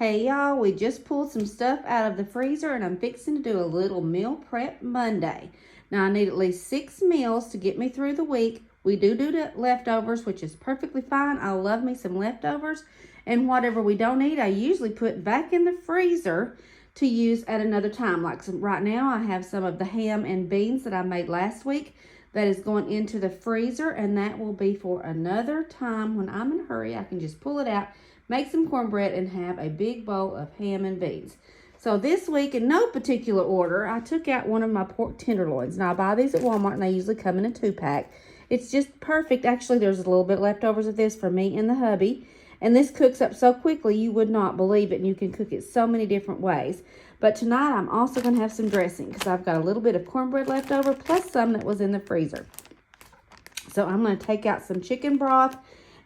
Hey y'all, we just pulled some stuff out of the freezer and I'm fixing to do a little meal prep Monday. Now I need at least 6 meals to get me through the week. We do the leftovers, which is perfectly fine. I love me some leftovers. And whatever we don't eat, I usually put back in the freezer to use at another time. Like right now, I have some of the ham and beans that I made last week that is going into the freezer, and that will be for another time when I'm in a hurry. I can just pull it out, make some cornbread, and have a big bowl of ham and beans. So this week, in no particular order, I took out one of my pork tenderloins. Now, I buy these at Walmart, and they usually come in a 2-pack. It's just perfect. Actually, there's a little bit leftovers of this for me and the hubby. And this cooks up so quickly, you would not believe it. And you can cook it so many different ways. But tonight, I'm also going to have some dressing because I've got a little bit of cornbread left over, plus some that was in the freezer. So I'm going to take out some chicken broth,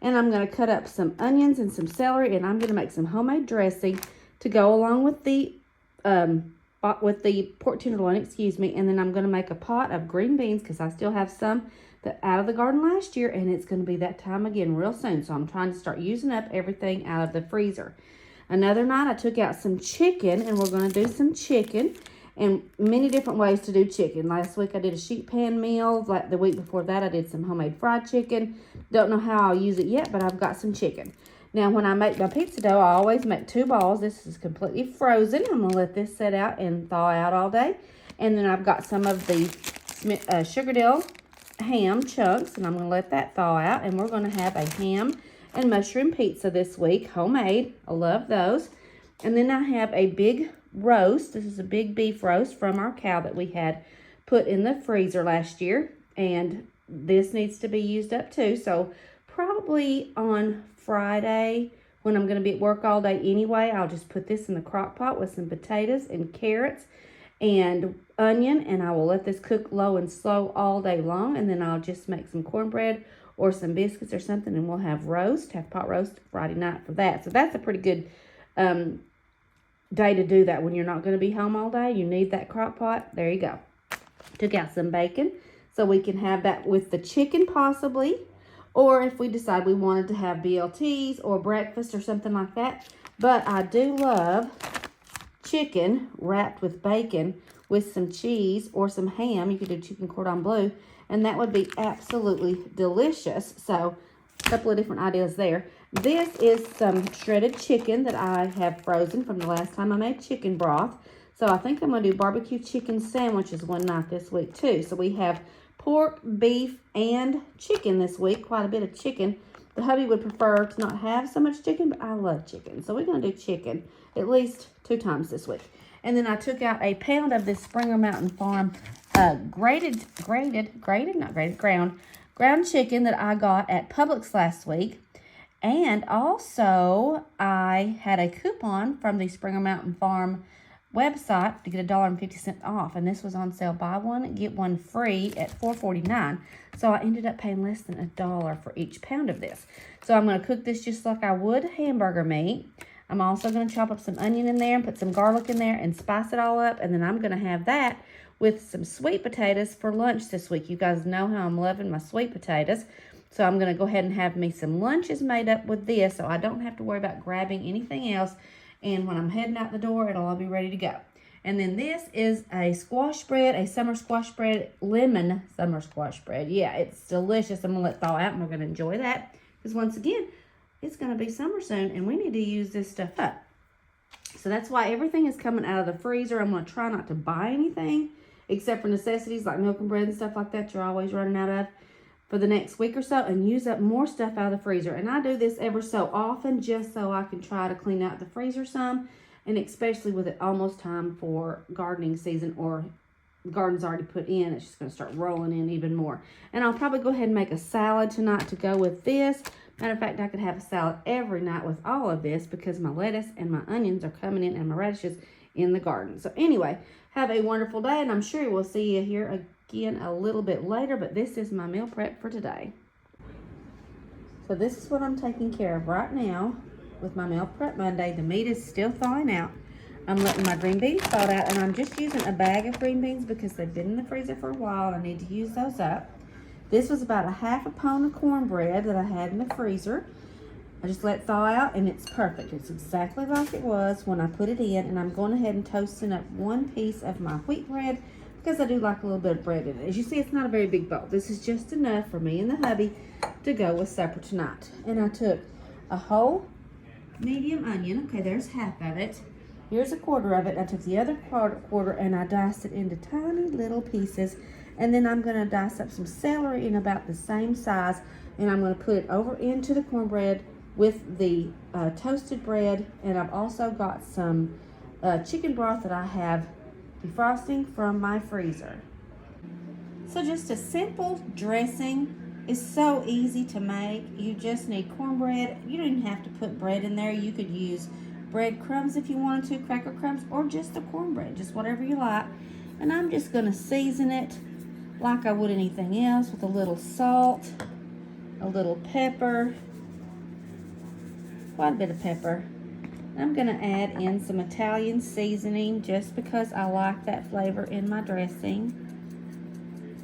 and I'm going to cut up some onions and some celery, and I'm going to make some homemade dressing to go along with the pork tenderloin, and then I'm going to make a pot of green beans because I still have some that out of the garden last year, and it's going to be that time again real soon. So I'm trying to start using up everything out of the freezer. Another night I took out some chicken, and we're going to do some chicken and many different ways to do chicken. Last week I did a sheet pan meal. Like the week before that I did some homemade fried chicken. Don't know how I'll use it yet, but I've got some chicken. Now when I make my pizza dough, I always make 2 balls. This is completely frozen. I'm going to let this set out and thaw out all day. And then I've got some of the Sugardale ham chunks, and I'm going to let that thaw out. And we're going to have a ham and mushroom pizza this week, homemade. I love those. And then I have a big roast. This is a big beef roast from our cow that we had put in the freezer last year. And this needs to be used up too. So probably on Friday, when I'm going to be at work all day anyway, I'll just put this in the crock pot with some potatoes and carrots and onion, and I will let this cook low and slow all day long. And then I'll just make some cornbread or some biscuits or something, and we'll have pot roast Friday night for that. So that's a pretty good day to do that when you're not going to be home all day. You need that crock pot. There you go. Took out some bacon so we can have that with the chicken possibly, or if we decide we wanted to have BLTs or breakfast or something like that. But I do love chicken wrapped with bacon with some cheese or some ham. You could do chicken cordon bleu, and that would be absolutely delicious. So a couple of different ideas there. This is some shredded chicken that I have frozen from the last time I made chicken broth. So I think I'm going to do barbecue chicken sandwiches one night this week too. So we have pork, beef, and chicken this week. Quite a bit of chicken. The hubby would prefer to not have so much chicken, but I love chicken. So we're going to do chicken at least 2 times this week. And then I took out a pound of this Springer Mountain Farm ground chicken that I got at Publix last week. And also, I had a coupon from the Springer Mountain Farm website to get $1.50 off. And this was on sale, buy one, get one free at $4.49. So I ended up paying less than $1 for each pound of this. So I'm going to cook this just like I would hamburger meat. I'm also going to chop up some onion in there and put some garlic in there and spice it all up. And then I'm going to have that with some sweet potatoes for lunch this week. You guys know how I'm loving my sweet potatoes. So I'm going to go ahead and have me some lunches made up with this so I don't have to worry about grabbing anything else. And when I'm heading out the door, it'll all be ready to go. And then this is a squash bread, a summer squash bread, lemon summer squash bread. Yeah, it's delicious. I'm going to let it thaw out and we're going to enjoy that. Because once again, it's going to be summer soon and we need to use this stuff up. So that's why everything is coming out of the freezer. I'm going to try not to buy anything except for necessities like milk and bread and stuff like that you're always running out of for the next week or so, and use up more stuff out of the freezer. And I do this ever so often just so I can try to clean out the freezer some, and especially with it almost time for gardening season or the garden's already put in, it's just going to start rolling in even more. And I'll probably go ahead and make a salad tonight to go with this. Matter of fact, I could have a salad every night with all of this because my lettuce and my onions are coming in and my radishes in the garden. So anyway, have a wonderful day, and I'm sure we'll see you here again a little bit later, but this is my meal prep for today. So this is what I'm taking care of right now with my meal prep Monday. The meat is still thawing out. I'm letting my green beans thaw out, and I'm just using a bag of green beans because they've been in the freezer for a while and I need to use those up. This was about a half a pound of cornbread that I had in the freezer. I just let it thaw out, and it's perfect. It's exactly like it was when I put it in, and I'm going ahead and toasting up one piece of my wheat bread because I do like a little bit of bread in it. As you see, it's not a very big bowl. This is just enough for me and the hubby to go with supper tonight. And I took a whole medium onion. Okay, there's half of it. Here's a quarter of it. I took the other quarter and I diced it into tiny little pieces. And then I'm going to dice up some celery in about the same size. And I'm going to put it over into the cornbread with the toasted bread. And I've also got some chicken broth that I have defrosting from my freezer. So just a simple dressing is so easy to make. You just need cornbread. You don't even have to put bread in there. You could use breadcrumbs if you wanted to, cracker crumbs, or just the cornbread, just whatever you like. And I'm just going to season it like I would anything else with a little salt, a little pepper, quite a bit of pepper. I'm going to add in some Italian seasoning just because I like that flavor in my dressing.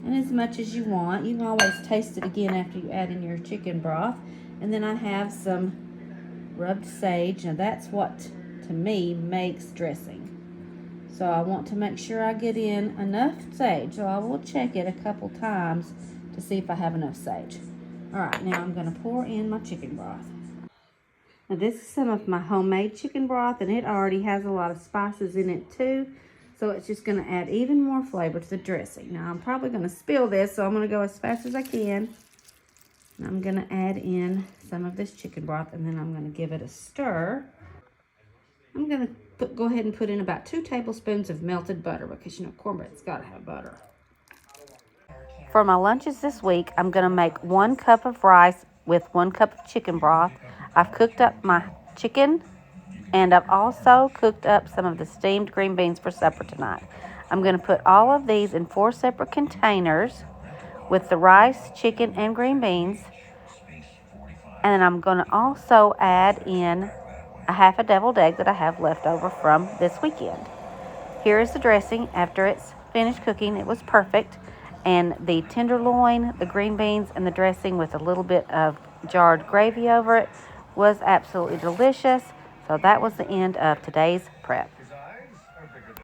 And as much as you want. You can always taste it again after you add in your chicken broth. And then I have some rubbed sage. Now that's what, to me, makes dressing. So I want to make sure I get in enough sage. So I will check it a couple times to see if I have enough sage. Alright, now I'm going to pour in my chicken broth. Now this is some of my homemade chicken broth, and it already has a lot of spices in it too. So it's just going to add even more flavor to the dressing. Now I'm probably going to spill this, so I'm going to go as fast as I can. And I'm going to add in some of this chicken broth, and then I'm going to give it a stir. I'm going to go ahead and put in about 2 tablespoons of melted butter because, you know, cornbread's got to have butter. For my lunches this week, I'm going to make 1 cup of rice with 1 cup of chicken broth. I've cooked up my chicken, and I've also cooked up some of the steamed green beans for supper tonight. I'm going to put all of these in 4 separate containers with the rice, chicken, and green beans. And then I'm going to also add in a half a deviled egg that I have left over from this weekend. Here is the dressing after it's finished cooking. It was perfect. And the tenderloin, the green beans, and the dressing with a little bit of jarred gravy over it was absolutely delicious. So that was the end of today's prep.